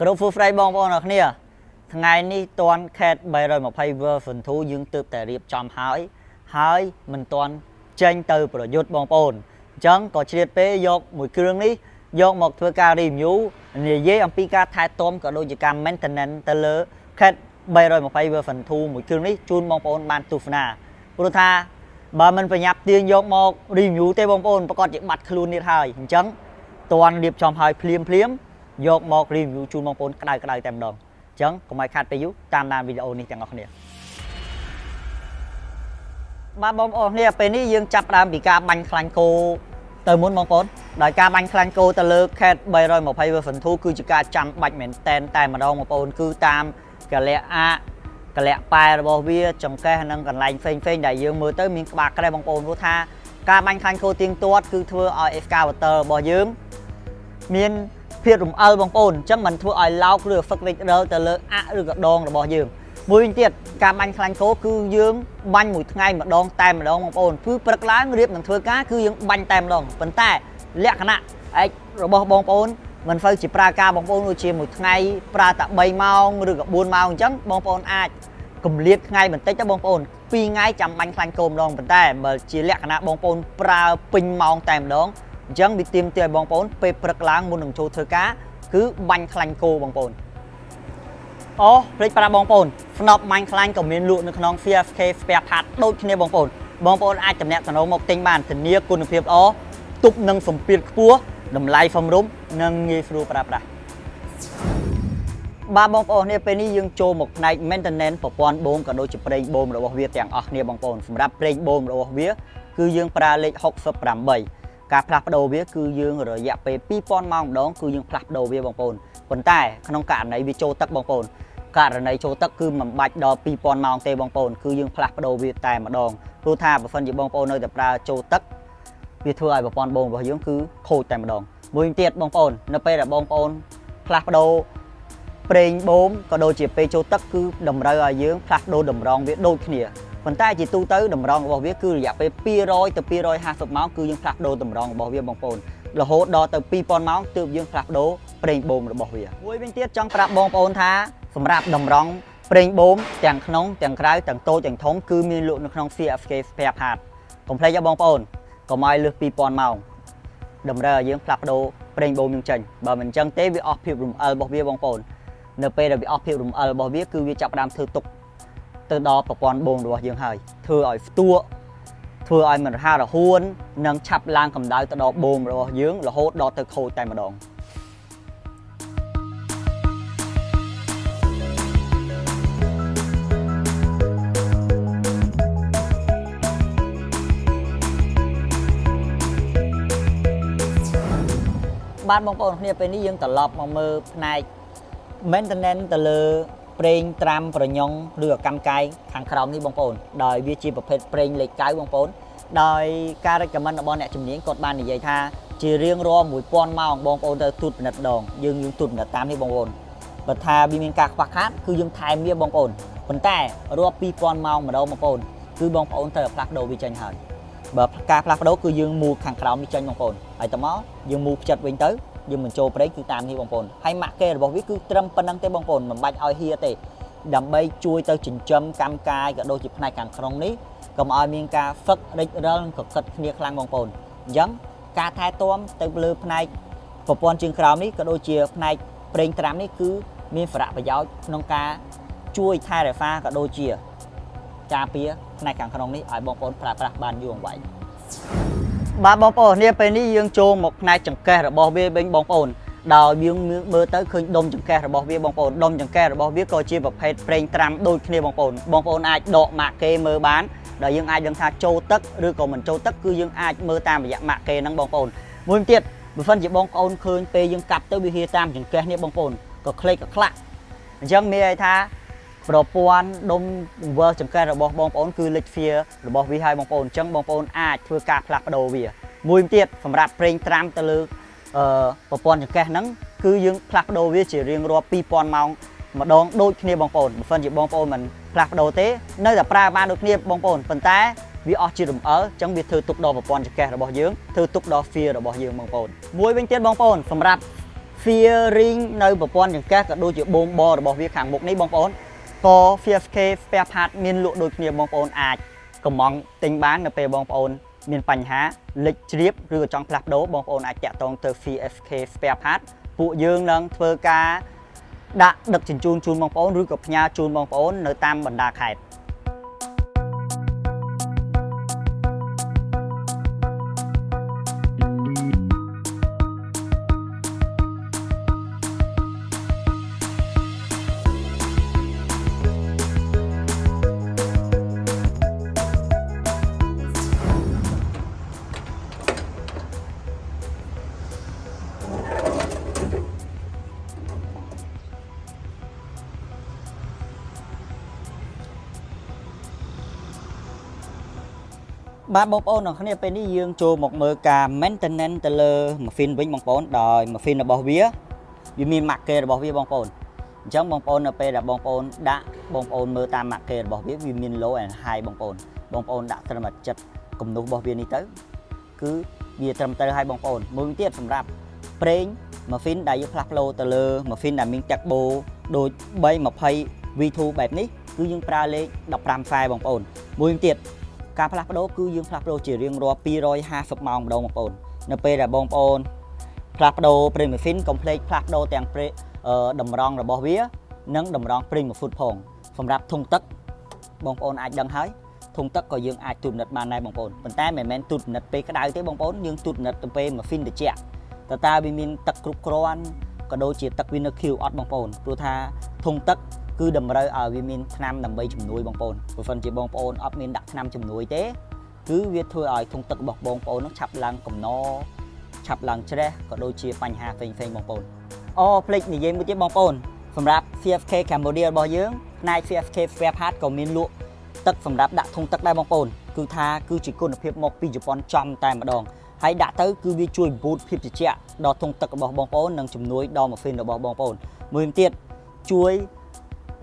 Group Full Fray bong bong ở kia ngày ní toàn khét bay rồi một hay vơ phần thú dương tự tại điệp chom hái mình toàn tranh từประยุทธ์บองปอนจังก็เชียร์เป้ยกมวยเครื่องนี้ยกหมกធ្វើការรีวิวនិយាយអំពីការថែទាំក៏ដូចជាការ maintenance ទៅលើខេត320 version 2មួយគ្រឿងនេះជូនបងប្អូនបានទស្សនាព្រោះថាបើមិនប្រញាប់ទាញយកមក review ទេបងប្អូនប្រកាសជាបាត់ខ្លួនទៀតហើយអញ្ចឹងតាន់រៀបចំឲ្យភ្លាមយកមក review ជូនបងប្អូនក្តៅតែម្ដងអញ្ចឹងកុំឲ្យខាត់ពេលយូរតាមដានវីដេអូនេះទាំងអស់គ្នាបាទបងប្អូននេះពេលនេះយើងចាប់ផ្ដើមពីការបាញ់ខ្លាញ់គោទៅមុនបងប្អូនដោយការបាញ់ខ្លាញ់គោទៅលើខេត320 version 2គឺជាការចាំបាច់មែនតែម្ដងបងប្អូនគឺតាមកលៈប៉ែរបស់វាចង្កេះនិងកន្លែងផ្សេងដែលយើងមើលទៅមានក្បាលក្រេះបងប្អូនព្រោះថាការបាញ់ខ្លាញ់គោទៀងទាត់គឺធ្វើឲ្យ excavator របស់យើងមានភាពរំអិលបងប្អូនអញ្ចឹងมันធ្វើឲ្យឡោកឬ effect ទៅលើអាក់ឬក៏ដងរបស់យើងមួយវិញទៀតការបាញ់ខ្លាញ់គោគឺយើងបាញ់មួយថ្ងៃម្ដងតែម្ដងបងប្អូនគឺព្រឹកឡើងរៀបនឹងធ្វើការគឺយើងបាញ់តែម្ដងប៉ុន្តែលក្ខណៈឯករបស់បងប្អូនមិនសូវជាប្រើការបងប្អូនដូចជាមួយថ្ងៃប្រើតែ3ម៉ោងឬក៏4ម៉ោងអញ្ចឹងបងប្អូនអាចគម្លាតថ្ងៃបន្តិចទៅបងប្អូន2ថ្ងៃចាំបាញ់ខ្លាញ់គោម្ដងប៉ុន្តែបើជាលក្ខណៈបងប្អូនប្រើពេញម៉ោងតែម្ដងអញ្ចឹងវាទាមទារឲ្យបងប្អូនពេលព្រឹកឡើងមុននឹងចូលធ្វើការគឺបាញ់ខ្លាញ់គោបងប្អូនអូភ្លេចប្រាប់បងប្អូនស្នប់បាញ់ខ្លាញ់ក៏មានលក់នៅក្នុង CFK Spare Part ដូចគ្នាបងប្អូនអាចតំណាក់តំណងមកទិញបានធានាគុណភាពល្អទប់នឹងសម្ពាធខ្ពស់តម្លៃសមរម្យនិងងាយស្រួលប្រើប្រាស់បាទបងប្អូននេះពេលនេះយើងចូលមកផ្នែក maintenance ប្រព័ន្ធបូមក៏ដូចជាប្រេងបូមរបស់វាទាំងអស់គ្នាបងប្អូនសម្រាប់ប្រេងបូមរបស់វាគឺយើងប្រើលេខ68ការផ្លាស់ប្ដូរវាគឺយើងរយៈពេល2000ម៉ោងម្ដងគឺយើងផ្លាស់ប្ដូរវាបងប្អូនប៉ុន្តែក្នុងករណីវាចូលទឹកបងប្អូនករណីចូលទឹកគឺមិនបាច់ដល់2000ម៉ោងទេបងប្អូនគឺយើងផ្លាស់ប្ដូរវាតែម្ដងព្រោះថាបើសិនជាបងប្អូននៅតែប្រើចូលទឹកវាធ្វើឲ្យប្រព័ន្ធបូមរបស់យើងគឺខូចតែម្ដងមួយទៀតបងប្អូននៅពេលដែលបងប្អូនផ្លាស់ប្ដូរប្រេងបូមក៏ដូចជាពេលចូលទឹកគឺតម្រូវឲ្យយើងផ្លាស់ប្ដូរតម្រងវាដូចគ្នាប៉ុន្តែជាទូទៅតម្រងរបស់វាគឺរយៈពេល200ទៅ250ម៉ោងគឺយើងផ្លាស់ប្ដូរតម្រងរបស់វាបងប្អូនរហូតដល់ទៅ2000ម៉ោងទើបយើងផ្លាស់ប្ដូរប្រេងបូមរបស់វាមួយវិញទៀតចង់ប្រាប់បងប្អូនថាសម្រាប់តម្រងប្រេងបូមទាំងក្នុងទាំងក្រៅទាំងតូចទាំងធំគឺមានលក់នៅក្នុង CFK Spare Part កុំភ្លេចទេបងប្អូនកុំឲ្យលើស2000ម៉ោងតម្រូវឲ្យយើងផ្លាស់ប្ដូរប្រេងបូមយើងចេញបើមិនអញ្ចឹងទេវាអស់ភាពរំអិលរបស់វាបងប្អូននៅពេលដែលវាអស់ភាពរំអិលរបស់វាគឺវាចាប់ផ្ដើមធ្វើទុកទៅដល់ប្រព័ន្ធបូមរបស់យើងហើយធ្វើឲ្យផ្ទួក់ធ្វើឲ្យមិនរហ័សរហួននិងឆាប់ឡើងកម្ដៅទៅដល់បូមរបស់យើងរហូតដល់ទៅខូចតែម្ដងបាទបងប្អូនគ្នាពេលនេះយើងត្រឡប់មកមើលផ្នែក maintenance ទៅលើប្រេងត្រាំប្រញុងឬអកម្មកាយខាងក្រោមនេះបងប្អូនដោយវាជាប្រភេទប្រេងលេខ9បងប្អូនដោយការ recommend របស់អ្នកជំនាញគាត់បាននិយាយថាជារៀងរាល់1000ម៉ោងបងប្អូនទៅទូតពិនិត្យម្ដងយើងទូតពិនិត្យតាមនេះបងប្អូនបើថាវាមានការខ្វះខាតគឺយើងថែមវាបងប្អូនប៉ុន្តែរាប់2000ម៉ោងម្ដងបងប្អូនគឺបងប្អូនត្រូវផ្លាស់ប្ដូរវាចេញហើយបើការផ្លាស់ប្ដូរគឺយើងមូលខាងក្រោមនេះចេញបងប្អូនហើយតមកយើងមូលផ្ចិតវិញទៅយើងបញ្ចូលប្រេងគឺតាមនេះបងប្អូនហើយម៉ាក់គេរបស់វាគឺត្រឹមប៉ុណ្្នឹងទេបងប្អូនមិនបាច់ឲ្យហៀទេដើម្បីជួយទៅចិញ្ចឹមកម្មកាយក៏ដូចជាផ្នែកខាងក្នុងនេះកុំឲ្យមានការហ្វឹករិចរិលកកិតគ្នាខ្លាំងបងប្អូនអញ្ចឹងការថែទាំទៅលើផ្នែកប្រព័ន្ធជើងក្រោមនេះក៏ដូចជាផ្នែកប្រេងត្រាំនេះគឺមានសារៈប្រយោជន៍ក្នុងការជួយថែរក្សាក៏ដូចជាការពារផ្នែកខាងក្នុងនេះឲ្យបងប្អូនប្រើប្រាស់បានយូរអង្វែងបាទបងប្អូននេះពេលនេះយើងចូលមកផ្នែកចង្កេះរបស់វាវិញបងប្អូនដោយយើងមើលទៅឃើញដុំចង្កេះរបស់វាបងប្អូនដុំចង្កេះរបស់វាក៏ជាប្រភេទប្រេងត្រាំដូចគ្នាបងប្អូនអាចដកម៉ាក់គេមើលបានដោយយើងអាចដឹងថាចូលទឹកឬក៏មិនចូលទឹកគឺយើងអាចមើលតាមរយៈម៉ាក់គេហ្នឹងបងប្អូនមួយទៀតបើសិនជាបងប្អូនឃើញពេលយើងកាប់ទៅវាហៀតាមចង្កេះនេះបងប្អូនក៏ក្លេកក៏ខ្លាក់អញ្ចឹងមានន័យថាប្រព័ន្ធដុំវើចង្កេះរបស់បងប្អូនគឺលេចហ្វៀរបស់វាហើយបងប្អូនអញ្ចឹងបងប្អូនអាចធ្វើការផ្លាស់ប្ដូរវាមួយទៀតសម្រាប់ប្រេងត្រាំទៅលើប្រព័ន្ធចង្កេះហ្នឹងគឺយើងផ្លាស់ប្ដូរវាជារៀងរាល់2000ម៉ោងម្ដងដូចគ្នាបងប្អូនបើមិនជាបងប្អូនមិនផ្លាស់ប្ដូរទេនៅតែប្រើបានដូចគ្នាបងប្អូនប៉ុន្តែវាអស់ជាតិរំអិលអញ្ចឹងវាធ្វើទុកដល់ប្រព័ន្ធចង្កេះរបស់យើងធ្វើទុកដល់ហ្វៀរបស់យើងបងប្អូនមួយវិញទៀតបងប្អូនសម្រាប់ fearing នៅប្រព័ន្ធចង្កេះក៏ដូចជាបូមបរបស់វាខាងមុខនេះបងប្អូនក៏ CFK spare part មានលក់ដូចគ្នាបងប្អូនអាចកំងទិញបាននៅពេលបងប្អូនមានបញ្ហាលេចជ្រាបឬក៏ចង់ផ្លាស់ប្ដូរបងប្អូនអាចតាក់ទងទៅ CFK spare part ពួកយើងនឹងធ្វើការដាក់ដឹកជញ្ជូនជូនបងប្អូនឬក៏ផ្ញើជូនបងប្អូននៅតាមបណ្ដាខេត្តបាទបងប្អូនទាំងគ្នាពេលនេះយើងចូលមកមើលការ maintenance ទៅលើ machine វិញបងប្អូនដោយ machine របស់វាមាន market របស់វាបងប្អូនអញ្ចឹងបងប្អូននៅពេលដែលបងប្អូនដាក់បងប្អូនមើលតាម market របស់វាមាន low and high បងប្អូនដាក់ត្រឹមតែចិត្តគំនូសរបស់វានេះទៅគឺវាត្រឹមត្រូវហើយបងប្អូនមួយទៀតសម្រាប់ប្រេង machine ដែលយើងផ្លាស់ប្ដូរទៅលើ machine ដែលមានទឹកបូដូច 320 V2 បែបនេះគឺយើងប្រើលេខ15 file បងប្អូនមួយទៀតការផ្លាស់ប្ដូរគឺយើងផ្លាស់ប្ដូរជារៀងរាល់250ម៉ោងម្ដងបងប្អូននៅពេលដែលបងប្អូនផ្លាស់ប្ដូរ ប្រេងម៉ាស៊ីនកុំភ្លេចផ្លាស់ប្ដូរទាំងតម្រង់របស់វានិងតម្រង់ប្រេងមួយហ្វុតផងសម្រាប់ធុងទឹកបងប្អូនអាចដឹងហើយធុងទឹកក៏យើងអាចទូតនិតបានដែរបងប្អូនប៉ុន្តែមិនមែនទូតនិតពេលក្តៅទេបងប្អូនយើងទូតនិតទៅពេលម៉ាស៊ីនត្រជាក់តើវាមានទឹកគ្រប់គ្រាន់ក៏ដូចជាទឹកវានៅខៀវអត់បងប្អូនព្រោះថាធុងទឹកគឺតម្រូវឲ្យវាមានថ្នាំដើម្បីជំនួយបងប្អូនបើមិនជាបងប្អូនអត់មានដាក់ថ្នាំជំនួយទេគឺវាធ្វើឲ្យធុងទឹករបស់បងប្អូននោះឆាប់ឡើងកំណឆាប់ឡើងច្រេះក៏ដូចជាបញ្ហាផ្សេងៗបងប្អូនភ្លេចនិយាយមួយទៀតបងប្អូនសម្រាប់ CFK Cambodia របស់យើងផ្នែក CFK spare part ក៏មានលក់ទឹកសម្រាប់ដាក់ធុងទឹកដែរបងប្អូនគឺថាគឺជាគុណភាពមកពីជប៉ុនចំតែម្ដងហើយដាក់ទៅគឺវាជួយបូតភាពត្រជាក់ដល់ធុងទឹករបស់បងប្អូននិងជំនួយដល់ម៉ាស៊ីនរបស់បងប្អូនមួយទៀតជួយ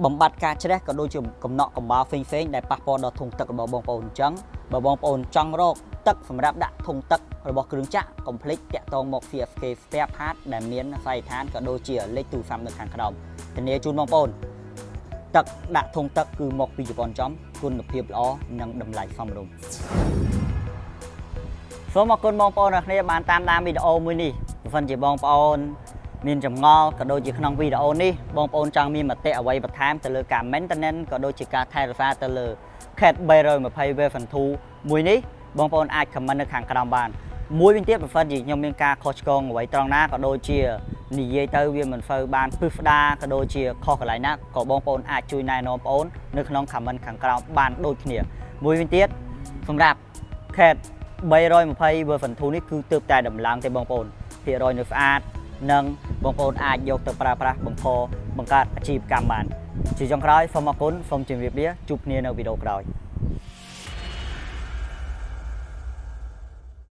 បំបត្តិការច្រេះក៏ដូចជាកំណក់កំបោរផ្សេងៗដែលប៉ះពាល់ដល់ធុងទឹករបស់បងប្អូនអញ្ចឹងបើបងប្អូនចង់រកទឹកសម្រាប់ដាក់ធុងទឹករបស់គ្រឿងចក្រកុំភ្លេចតាក់ទងមក CFK spare part ដែលមានស័យដ្ឋានក៏ដូចជាលេខទូរស័ព្ទនៅខាងក្រោមធានាជូនបងប្អូនទឹកដាក់ធុងទឹកគឺមកពីជប៉ុនចំគុណភាពល្អនិងតម្លៃសមរម្យសូមអរគុណបងប្អូនអ្នកគ្នាបានតាមដានវីដេអូមួយនេះបើមិនជាបងប្អូនមានចម្ងល់ក៏ដូចជាក្នុងវីដេអូនេះបងប្អូនចង់មានមតិអ្វីបន្ថែមទៅលើការ maintenance ក៏ដូចជាការថែរក្សាទៅលើ CAT 320 Version 2មួយនេះបងប្អូនអាច comment នៅខាងក្រោមបានមួយវិញទៀតបើមិនជាខ្ញុំមានការខុសឆ្គងអ្វីត្រង់ណាក៏ដូចជានិយាយទៅវាមិនសូវបានពិស្ដារក៏ដូចជាខុសកន្លែងណាក៏បងប្អូនអាចជួយណែនាំបងប្អូននៅក្នុង comment ខាងក្រោមបានដូចគ្នាមួយវិញទៀតសម្រាប់ CAT 320 Version 2នេះគឺទើបតែដំឡើងទេបងប្អូនភាគរយនៅស្អាតនិងបងប្អូនអាចយកទៅប្រើប្រាស់បង្កើតអាជីវកម្មបានជាចុងក្រោយសូមអរគុណសូមជម្រាបលាជួបគ្នានៅវីដេអូក្រោយ